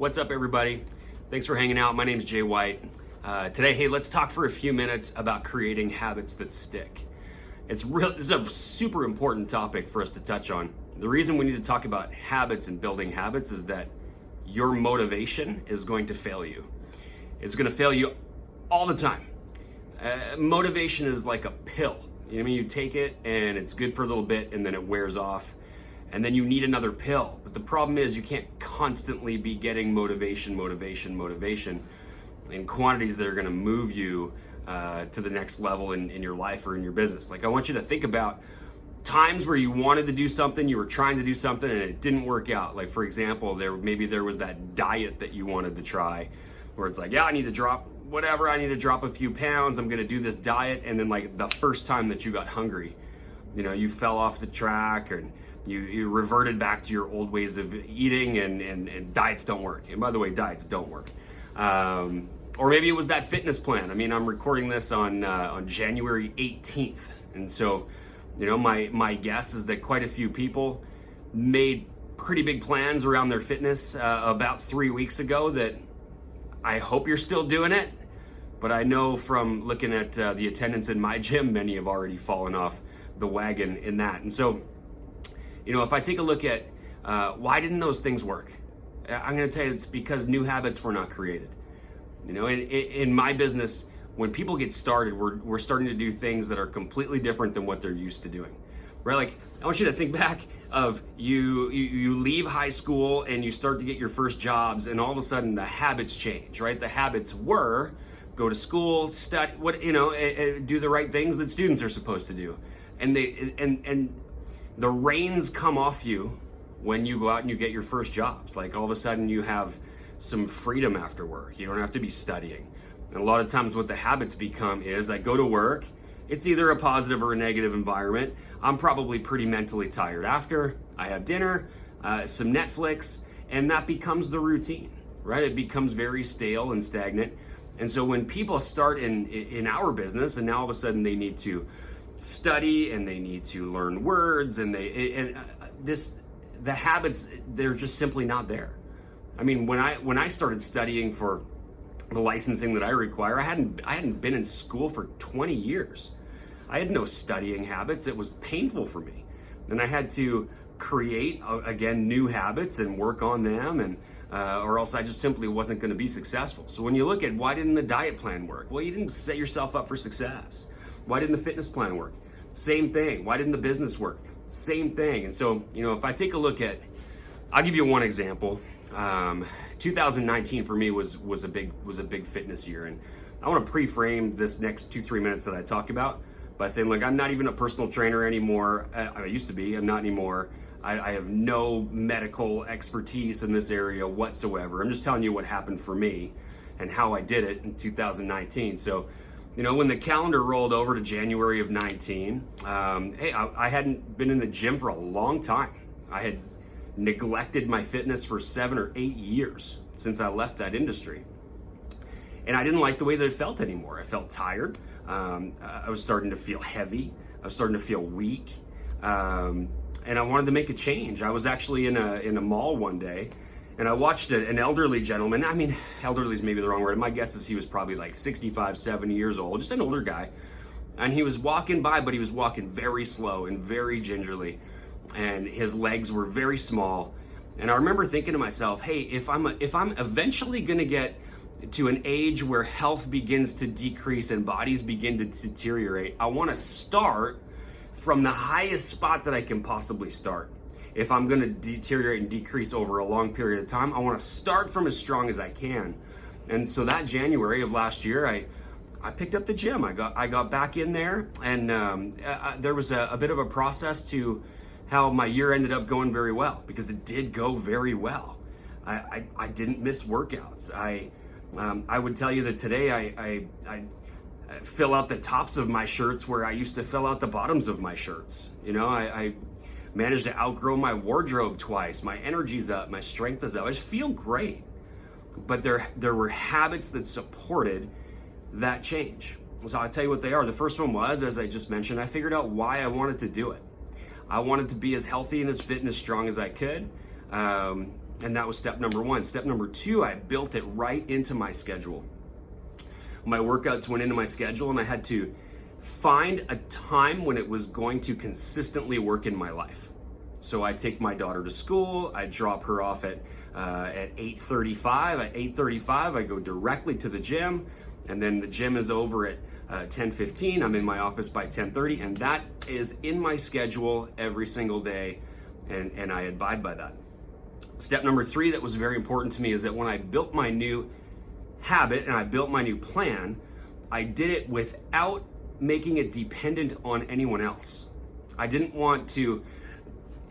What's up, everybody? Thanks for hanging out. My name is Jay White. Today, hey, let's talk for a few minutes about creating habits that stick. This is a super important topic for us to touch on. The reason we need to talk about habits and building habits is that your motivation is going to fail you. It's going to fail you all the time. Motivation is like a pill. You take it and it's good for a little bit and then it wears off. And then you need another pill. But the problem is you can't constantly be getting motivation in quantities that are gonna move you to the next level in your life or in your business. Like, I want you to think about times where you wanted to do something, you were trying to do something and it didn't work out. Like, for example, maybe there was that diet that you wanted to try where it's like, yeah, I need to drop a few pounds, I'm gonna do this diet. And then like the first time that you got hungry, you fell off the track and you reverted back to your old ways of eating, and diets don't work. And by the way, diets don't work. Or maybe it was that fitness plan. I'm recording this on January 18th. And so, my guess is that quite a few people made pretty big plans around their fitness about 3 weeks ago that I hope you're still doing it. But I know from looking at the attendance in my gym, many have already fallen off the wagon in that. And so, if I take a look at why didn't those things work, I'm going to tell you it's because new habits were not created. In my business, when people get started, we're starting to do things that are completely different than what they're used to doing, right? Like, I want you to think back of you leave high school and you start to get your first jobs, and all of a sudden the habits change, right? The habits were go to school, study, do the right things that students are supposed to do, and the reins come off you when you go out and you get your first jobs. Like, all of a sudden you have some freedom after work. You don't have to be studying. And a lot of times what the habits become is I go to work, it's either a positive or a negative environment. I'm probably pretty mentally tired after. I have dinner, some Netflix, and that becomes the routine, right? It becomes very stale and stagnant. And so when people start in our business and now all of a sudden they need to study and they need to learn words the habits, they're just simply not there. When I started studying for the licensing that I require, I hadn't been in school for 20 years. I had no studying habits. It was painful for me. And I had to create again new habits and work on them, and or else I just simply wasn't going to be successful. So when you look at why didn't the diet plan work? Well, you didn't set yourself up for success. Why didn't the fitness plan work? Same thing. Why didn't the business work? Same thing. And so, if I take a look at, I'll give you one example. 2019 for me was a big fitness year, and I want to pre-frame this next 2-3 minutes that I talk about by saying, look, I'm not even a personal trainer anymore. I used to be. I'm not anymore. I have no medical expertise in this area whatsoever. I'm just telling you what happened for me and how I did it in 2019. So, when the calendar rolled over to January of 19, I hadn't been in the gym for a long time. I had neglected my fitness for 7 or 8 years since I left that industry. And I didn't like the way that it felt anymore. I felt tired. I was starting to feel heavy. I was starting to feel weak. And I wanted to make a change. I was actually in a mall one day, and I watched an elderly gentleman. Elderly is maybe the wrong word. My guess is he was probably like 65, 70 years old, just an older guy. And he was walking by, but he was walking very slow and very gingerly. And his legs were very small. And I remember thinking to myself, hey, if I'm eventually gonna get to an age where health begins to decrease and bodies begin to deteriorate, I wanna start from the highest spot that I can possibly start. If I'm gonna deteriorate and decrease over a long period of time, I wanna start from as strong as I can. And so that January of last year, I picked up the gym. I got back in there, and there was a bit of a process to how my year ended up going very well, because it did go very well. I didn't miss workouts. I would tell you that today I fill out the tops of my shirts where I used to fill out the bottoms of my shirts. I managed to outgrow my wardrobe twice. My energy's up, my strength is up. I just feel great. But there were habits that supported that change. So I'll tell you what they are. The first one was, as I just mentioned, I figured out why I wanted to do it. I wanted to be as healthy and as fit and as strong as I could. And that was step number one. Step number two, I built it right into my schedule. My workouts went into my schedule, and I had to find a time when it was going to consistently work in my life. So I take my daughter to school, I drop her off at 8:35. At 8:35, I go directly to the gym, and then the gym is over at 10:15. I'm in my office by 10:30, and that is in my schedule every single day, and I abide by that. Step number three that was very important to me is that when I built my new habit and I built my new plan, I did it without making it dependent on anyone else. I didn't want to,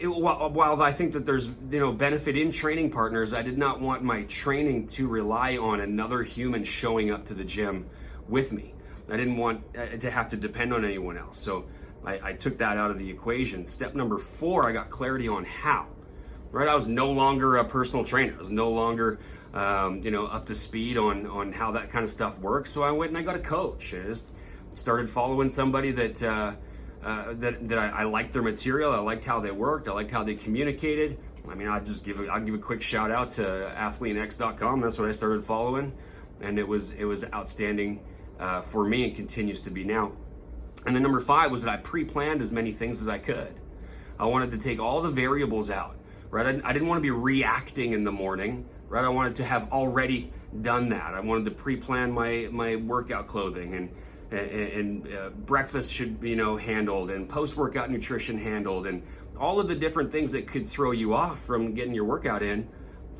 while I think that there's benefit in training partners, I did not want my training to rely on another human showing up to the gym with me. I didn't want to have to depend on anyone else. So I took that out of the equation. Step number four, I got clarity on how. Right, I was no longer a personal trainer. I was no longer, up to speed on how that kind of stuff works. So I went and I got a coach. I just started following somebody that I liked their material. I liked how they worked. I liked how they communicated. I mean, I'll give a quick shout out to athleanx.com. That's what I started following, and it was outstanding for me and continues to be now. And then number five was that I pre-planned as many things as I could. I wanted to take all the variables out. Right, I didn't want to be reacting in the morning. Right, I wanted to have already done that. I wanted to pre-plan my workout clothing, and breakfast should be handled, and post-workout nutrition handled, and all of the different things that could throw you off from getting your workout in.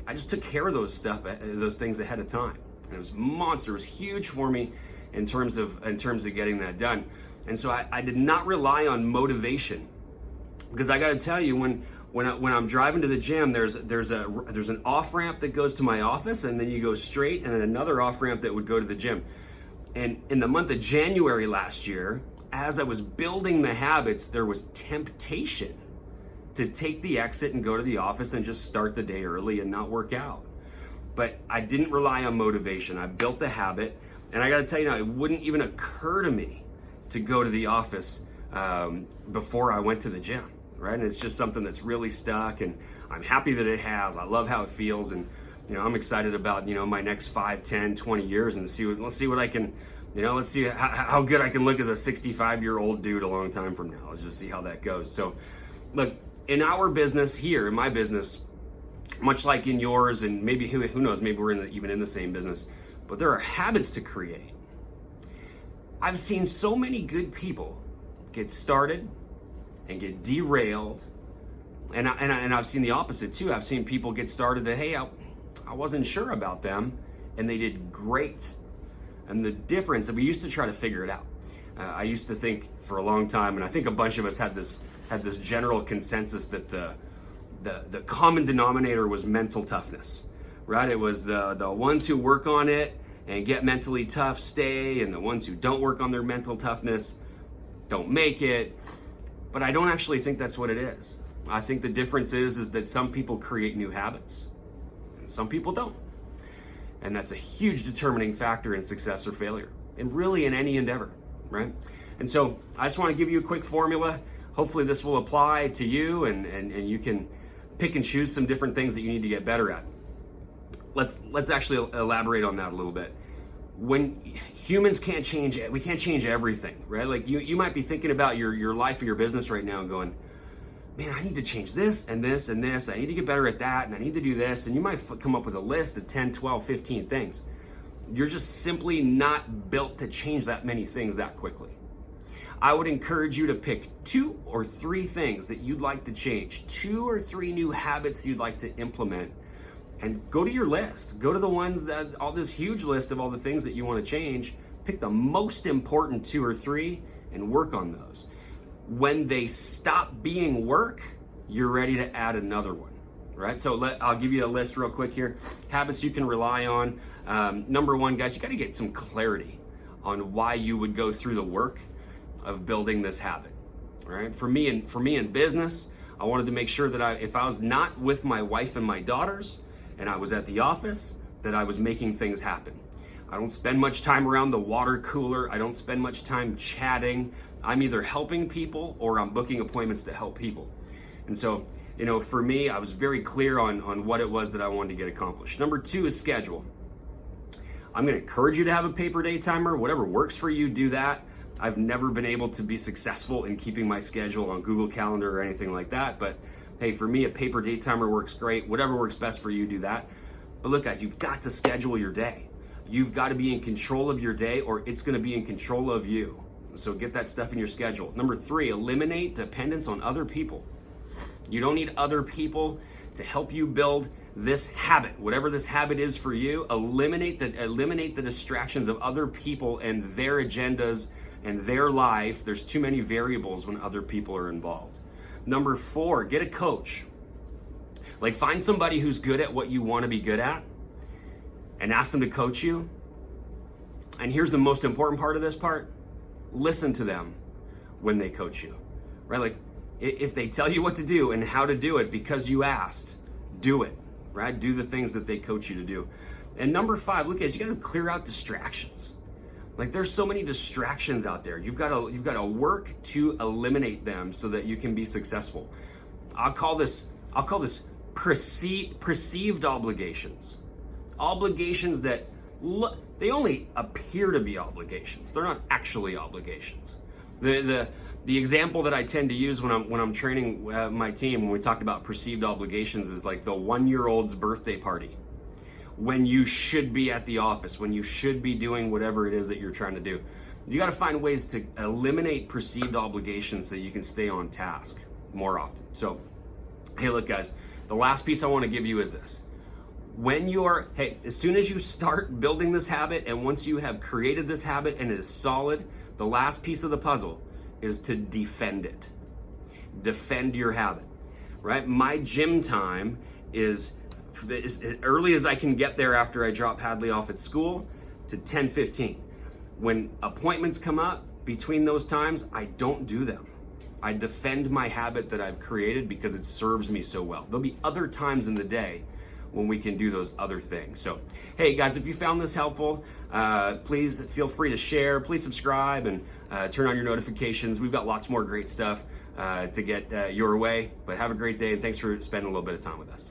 I just took care of those things ahead of time, and it was monster. It was huge for me in terms of getting that done. And so I did not rely on motivation, because I got to tell you, when I'm driving to the gym, there's an off ramp that goes to my office, and then you go straight, and then another off ramp that would go to the gym. And in the month of January last year, as I was building the habits, there was temptation to take the exit and go to the office and just start the day early and not work out. But I didn't rely on motivation. I built the habit, and I got to tell you now, it wouldn't even occur to me to go to the office before I went to the gym. Right? And it's just something that's really stuck, and I'm happy that it has. I love how it feels, and I'm excited about my next 5, 10, 20 years, and let's see what I can, let's see how good I can look as a 65-year-old dude a long time from now. Let's just see how that goes. So look, in our business here, in my business, much like in yours, and maybe who knows, maybe we're even in the same business, but there are habits to create. I've seen so many good people get started and get derailed, and I've seen the opposite too. I've seen people get started that, hey, I wasn't sure about them, and they did great. And the difference, and we used to try to figure it out. I used to think for a long time, and I think a bunch of us had this general consensus that the common denominator was mental toughness, right? It was the ones who work on it and get mentally tough stay, and the ones who don't work on their mental toughness don't make it. But I don't actually think that's what it is. I think the difference is that some people create new habits and some people don't. And that's a huge determining factor in success or failure, and really in any endeavor, right? And so I just want to give you a quick formula. Hopefully this will apply to you, and you can pick and choose some different things that you need to get better at. Let's actually elaborate on that a little bit. When humans can't change it, we can't change everything, right? Like you might be thinking about your life or your business right now and going, man, I need to change this and this and this. I need to get better at that, and I need to do this. And you might come up with a list of 10, 12, 15 things. You're just simply not built to change that many things that quickly. I would encourage you to pick 2 or 3 things that you'd like to change, 2 or 3 new habits you'd like to implement, and go to your list. Go to the ones all this huge list of all the things that you want to change. Pick the most important 2 or 3 and work on those. When they stop being work, you're ready to add another one, right? So I'll give you a list real quick here. Habits you can rely on. Number 1, guys, you got to get some clarity on why you would go through the work of building this habit, right? For me in business, I wanted to make sure that if I was not with my wife and my daughters, and I was at the office, that I was making things happen. I don't spend much time around the water cooler. I don't spend much time chatting. I'm either helping people or I'm booking appointments to help people. And so for me, I was very clear on what it was that I wanted to get accomplished. Number 2 is schedule. I'm going to encourage you to have a paper day timer. Whatever works for you, do that. I've never been able to be successful in keeping my schedule on Google Calendar or anything like that. But hey, for me, a paper day timer works great. Whatever works best for you, do that. But look, guys, you've got to schedule your day. You've got to be in control of your day, or it's going to be in control of you. So get that stuff in your schedule. Number 3, eliminate dependence on other people. You don't need other people to help you build this habit. Whatever this habit is for you, eliminate the distractions of other people and their agendas and their life. There's too many variables when other people are involved. Number 4, get a coach. Like, find somebody who's good at what you want to be good at and ask them to coach you. And here's the most important part of this part. Listen to them when they coach you, right? Like, if they tell you what to do and how to do it because you asked, do it, right? Do the things that they coach you to do. And number 5, look, guys, you got to clear out distractions. Like, there's so many distractions out there. You've got to work to eliminate them so that you can be successful. I'll call this perceived obligations. Obligations that they only appear to be obligations. They're not actually obligations. The example that I tend to use when I'm training my team when we talk about perceived obligations is like the 1-year-old's birthday party, when you should be at the office, when you should be doing whatever it is that you're trying to do. You got to find ways to eliminate perceived obligations so you can stay on task more often. So, hey, look, guys, the last piece I want to give you is this. As soon as you start building this habit, and once you have created this habit and it is solid, the last piece of the puzzle is to defend it. Defend your habit, right? My gym time is as early as I can get there after I drop Hadley off at school to 10:15. When appointments come up between those times, I don't do them. I defend my habit that I've created because it serves me so well. There'll be other times in the day when we can do those other things. So, hey guys, if you found this helpful, please feel free to share, please subscribe, and turn on your notifications. We've got lots more great stuff to get your way, but have a great day, and thanks for spending a little bit of time with us.